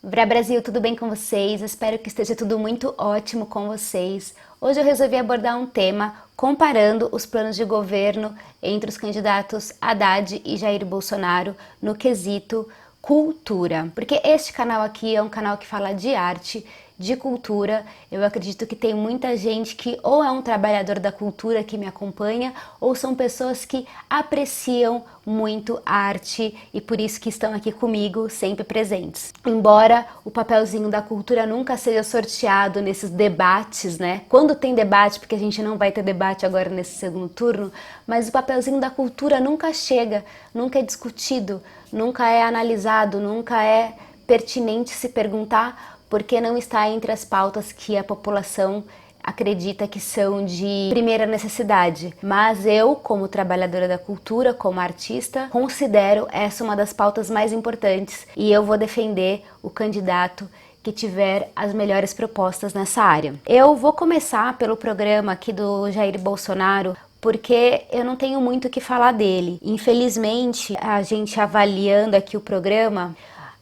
Vra Brasil, tudo bem com vocês? Espero que esteja tudo muito ótimo com vocês. Hoje eu resolvi abordar um tema comparando os planos de governo entre os candidatos Haddad e Jair Bolsonaro no quesito cultura. Porque este canal aqui é um canal que fala de arte, de cultura. Eu acredito que tem muita gente que ou é um trabalhador da cultura que me acompanha ou são pessoas que apreciam muito arte e por isso que estão aqui comigo, sempre presentes. Embora o papelzinho da cultura nunca seja sorteado nesses debates, né? Quando tem debate, porque a gente não vai ter debate agora nesse segundo turno, mas o papelzinho da cultura nunca chega, nunca é discutido, nunca é analisado, nunca é pertinente se perguntar porque não está entre as pautas que a população acredita que são de primeira necessidade. Mas eu, como trabalhadora da cultura, como artista, considero essa uma das pautas mais importantes e eu vou defender o candidato que tiver as melhores propostas nessa área. Eu vou começar pelo programa aqui do Jair Bolsonaro, porque eu não tenho muito o que falar dele. Infelizmente, a gente avaliando aqui o programa,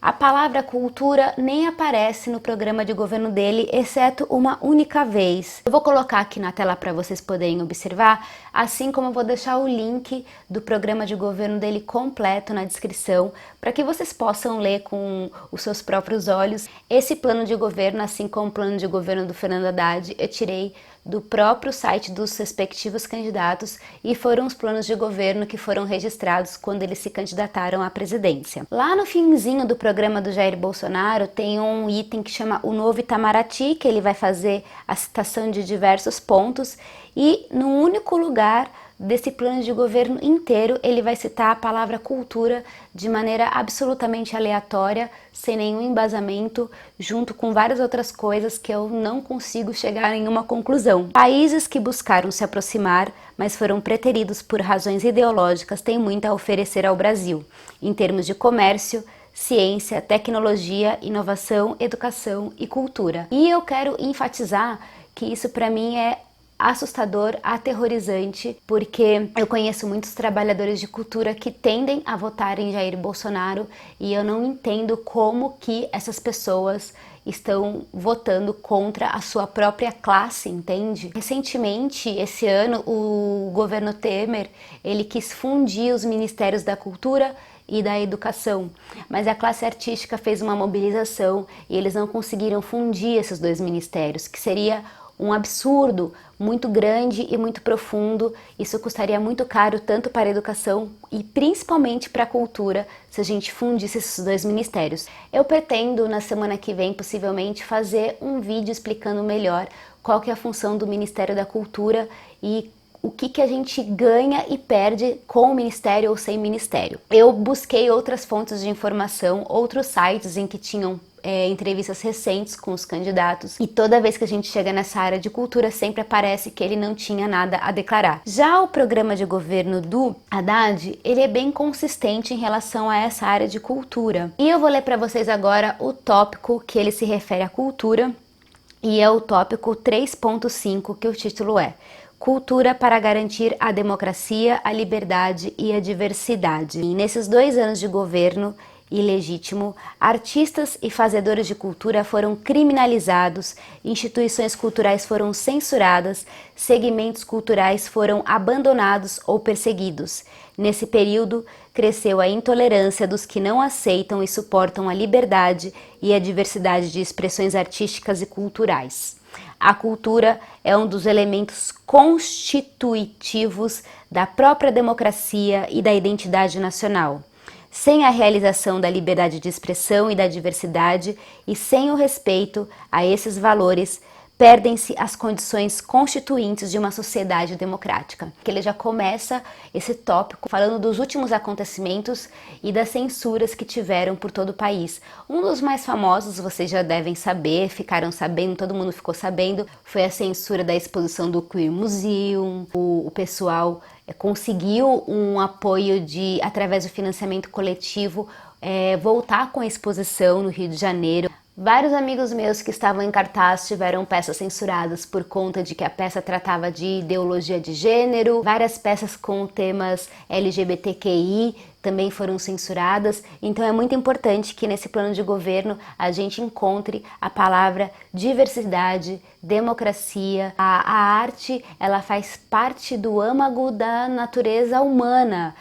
a palavra cultura nem aparece no programa de governo dele, exceto uma única vez. Eu vou colocar aqui na tela para vocês poderem observar, assim como eu vou deixar o link do programa de governo dele completo na descrição, para que vocês possam ler com os seus próprios olhos. Esse plano de governo, assim como o plano de governo do Fernando Haddad, eu tirei do próprio site dos respectivos candidatos e foram os planos de governo que foram registrados quando eles se candidataram à presidência. Lá no finzinho do programa do Jair Bolsonaro tem um item que chama o Novo Itamaraty, que ele vai fazer a citação de diversos pontos e no único lugar desse plano de governo inteiro ele vai citar a palavra cultura de maneira absolutamente aleatória, sem nenhum embasamento, junto com várias outras coisas que eu não consigo chegar em uma conclusão. Países que buscaram se aproximar, mas foram preteridos por razões ideológicas, têm muito a oferecer ao Brasil, em termos de comércio, ciência, tecnologia, inovação, educação e cultura. E eu quero enfatizar que isso para mim é assustador, aterrorizante, porque eu conheço muitos trabalhadores de cultura que tendem a votar em Jair Bolsonaro e eu não entendo como que essas pessoas estão votando contra a sua própria classe, entende? Recentemente, esse ano, o governo Temer, ele quis fundir os ministérios da cultura e da educação, mas a classe artística fez uma mobilização e eles não conseguiram fundir esses dois ministérios, que seria um absurdo muito grande e muito profundo. Isso custaria muito caro tanto para a educação e principalmente para a cultura se a gente fundisse esses dois ministérios. Eu pretendo na semana que vem possivelmente fazer um vídeo explicando melhor qual que é a função do Ministério da Cultura e o que a gente ganha e perde com o ministério ou sem ministério. Eu busquei outras fontes de informação, outros sites em que tinham entrevistas recentes com os candidatos e toda vez que a gente chega nessa área de cultura sempre aparece que ele não tinha nada a declarar. Já o programa de governo do Haddad, ele é bem consistente em relação a essa área de cultura. E eu vou ler para vocês agora o tópico que ele se refere à cultura e é o tópico 3.5, que o título é Cultura para garantir a democracia, a liberdade e a diversidade. E nesses 2 anos de governo ilegítimo, artistas e fazedores de cultura foram criminalizados, instituições culturais foram censuradas, segmentos culturais foram abandonados ou perseguidos. Nesse período, cresceu a intolerância dos que não aceitam e suportam a liberdade e a diversidade de expressões artísticas e culturais. A cultura é um dos elementos constitutivos da própria democracia e da identidade nacional. Sem a realização da liberdade de expressão e da diversidade e sem o respeito a esses valores, perdem-se as condições constituintes de uma sociedade democrática. Que ele já começa esse tópico falando dos últimos acontecimentos e das censuras que tiveram por todo o país. Um dos mais famosos, vocês já devem saber, ficaram sabendo, todo mundo ficou sabendo, foi a censura da exposição do Queer Museum. O pessoal conseguiu um apoio através do financiamento coletivo, voltar com a exposição no Rio de Janeiro. Vários amigos meus que estavam em cartaz tiveram peças censuradas por conta de que a peça tratava de ideologia de gênero. Várias peças com temas LGBTQI também foram censuradas, então é muito importante que nesse plano de governo a gente encontre a palavra diversidade, democracia. A arte, ela faz parte do âmago da natureza humana.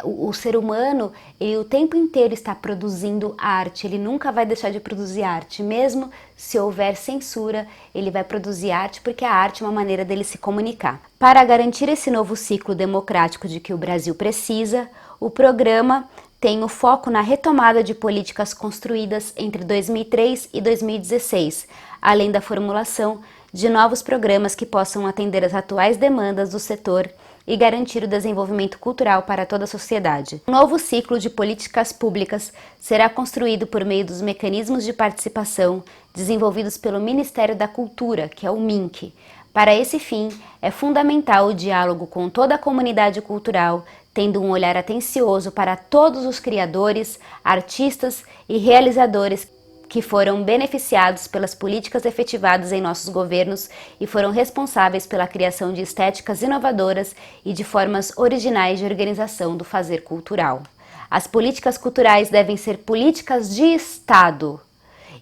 O ser humano, ele o tempo inteiro está produzindo arte, ele nunca vai deixar de produzir arte, mesmo se houver censura, ele vai produzir arte porque a arte é uma maneira dele se comunicar. Para garantir esse novo ciclo democrático de que o Brasil precisa, o programa tem o foco na retomada de políticas construídas entre 2003 e 2016, além da formulação de novos programas que possam atender às atuais demandas do setor e garantir o desenvolvimento cultural para toda a sociedade. Um novo ciclo de políticas públicas será construído por meio dos mecanismos de participação desenvolvidos pelo Ministério da Cultura, que é o MINC. Para esse fim, é fundamental o diálogo com toda a comunidade cultural, tendo um olhar atencioso para todos os criadores, artistas e realizadores que foram beneficiados pelas políticas efetivadas em nossos governos e foram responsáveis pela criação de estéticas inovadoras e de formas originais de organização do fazer cultural. As políticas culturais devem ser políticas de Estado.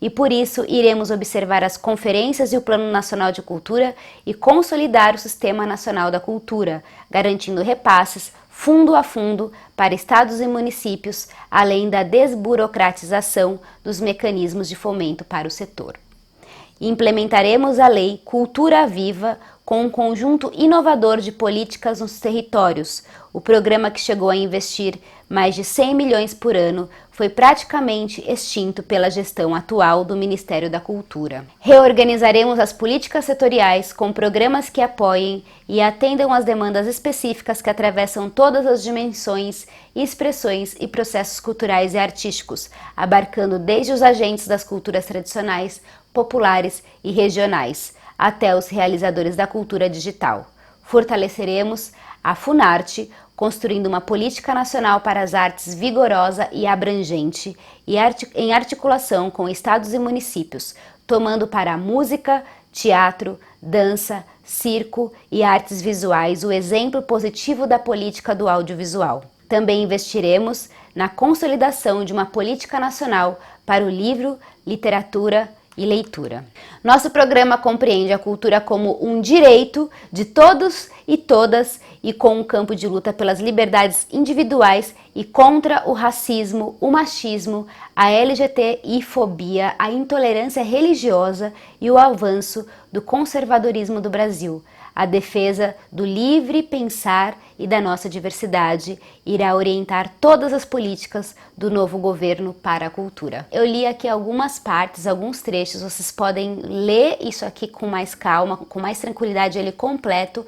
E por isso iremos observar as conferências e o Plano Nacional de Cultura e consolidar o Sistema Nacional da Cultura, garantindo repasses fundo a fundo para estados e municípios, além da desburocratização dos mecanismos de fomento para o setor. Implementaremos a Lei Cultura Viva com um conjunto inovador de políticas nos territórios. O programa, que chegou a investir mais de 100 milhões por ano, foi praticamente extinto pela gestão atual do Ministério da Cultura. Reorganizaremos as políticas setoriais com programas que apoiem e atendam às demandas específicas que atravessam todas as dimensões, expressões e processos culturais e artísticos, abarcando desde os agentes das culturas tradicionais, populares e regionais, até os realizadores da cultura digital. Fortaleceremos a Funarte, construindo uma política nacional para as artes vigorosa e abrangente, e em articulação com estados e municípios, tomando para a música, teatro, dança, circo e artes visuais o exemplo positivo da política do audiovisual. Também investiremos na consolidação de uma política nacional para o livro, literatura e leitura. Nosso programa compreende a cultura como um direito de todos e todas e com um campo de luta pelas liberdades individuais e contra o racismo, o machismo, a LGBTI-fobia, a intolerância religiosa e o avanço do conservadorismo do Brasil. A defesa do livre pensar e da nossa diversidade irá orientar todas as políticas do novo governo para a cultura. Eu li aqui algumas partes, alguns trechos, vocês podem ler isso aqui com mais calma, com mais tranquilidade, ele completo,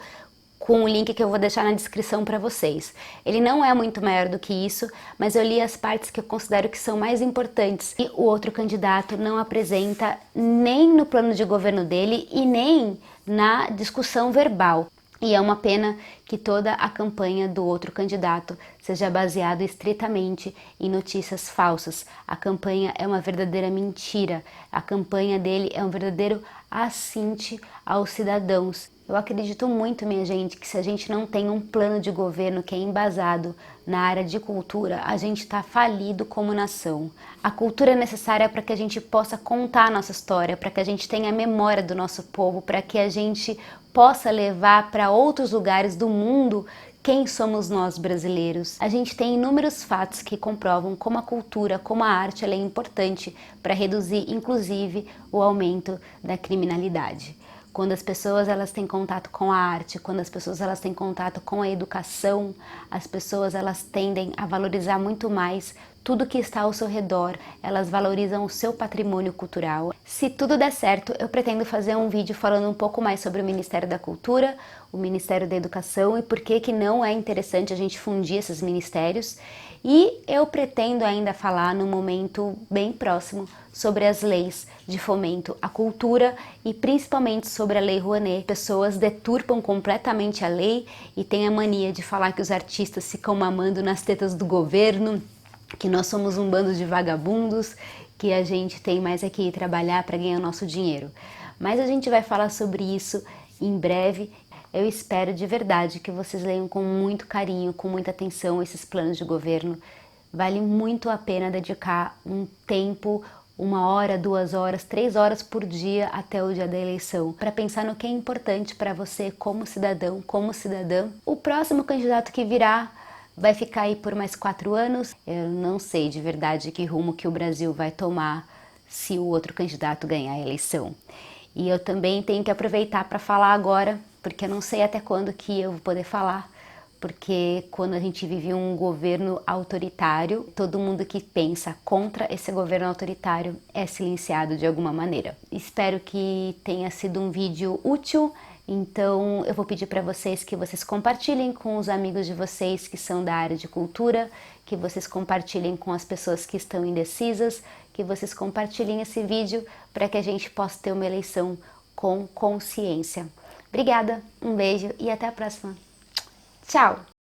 com o link que eu vou deixar na descrição para vocês. Ele não é muito maior do que isso, mas eu li as partes que eu considero que são mais importantes. E o outro candidato não apresenta nem no plano de governo dele e nem na discussão verbal. E é uma pena que toda a campanha do outro candidato seja baseada estritamente em notícias falsas. A campanha é uma verdadeira mentira. A campanha dele é um verdadeiro assinte aos cidadãos. Eu acredito muito, minha gente, que se a gente não tem um plano de governo que é embasado na área de cultura, a gente está falido como nação. A cultura é necessária para que a gente possa contar a nossa história, para que a gente tenha a memória do nosso povo, para que a gente possa levar para outros lugares do mundo quem somos nós brasileiros. A gente tem inúmeros fatos que comprovam como a cultura, como a arte, ela é importante para reduzir, inclusive, o aumento da criminalidade. Quando as pessoas elas têm contato com a arte, quando as pessoas elas têm contato com a educação, as pessoas elas tendem a valorizar muito mais tudo que está ao seu redor, elas valorizam o seu patrimônio cultural. Se tudo der certo, eu pretendo fazer um vídeo falando um pouco mais sobre o Ministério da Cultura, o Ministério da Educação e por que não é interessante a gente fundir esses ministérios. E eu pretendo ainda falar num momento bem próximo sobre as leis de fomento à cultura e principalmente sobre a Lei Rouanet. Pessoas deturpam completamente a lei e têm a mania de falar que os artistas ficam mamando nas tetas do governo, que nós somos um bando de vagabundos, que a gente tem mais é que ir trabalhar para ganhar o nosso dinheiro. Mas a gente vai falar sobre isso em breve. Eu espero de verdade que vocês leiam com muito carinho, com muita atenção esses planos de governo. Vale muito a pena dedicar um tempo, 1 hora, 2 horas, 3 horas por dia até o dia da eleição, para pensar no que é importante para você como cidadão, como cidadã. O próximo candidato que virá vai ficar aí por mais 4 anos. Eu não sei de verdade que rumo que o Brasil vai tomar se o outro candidato ganhar a eleição. E eu também tenho que aproveitar para falar agora, porque eu não sei até quando que eu vou poder falar, porque quando a gente vive um governo autoritário, todo mundo que pensa contra esse governo autoritário é silenciado de alguma maneira. Espero que tenha sido um vídeo útil, então eu vou pedir para vocês que vocês compartilhem com os amigos de vocês que são da área de cultura, que vocês compartilhem com as pessoas que estão indecisas, que vocês compartilhem esse vídeo para que a gente possa ter uma eleição com consciência. Obrigada, um beijo e até a próxima. Tchau!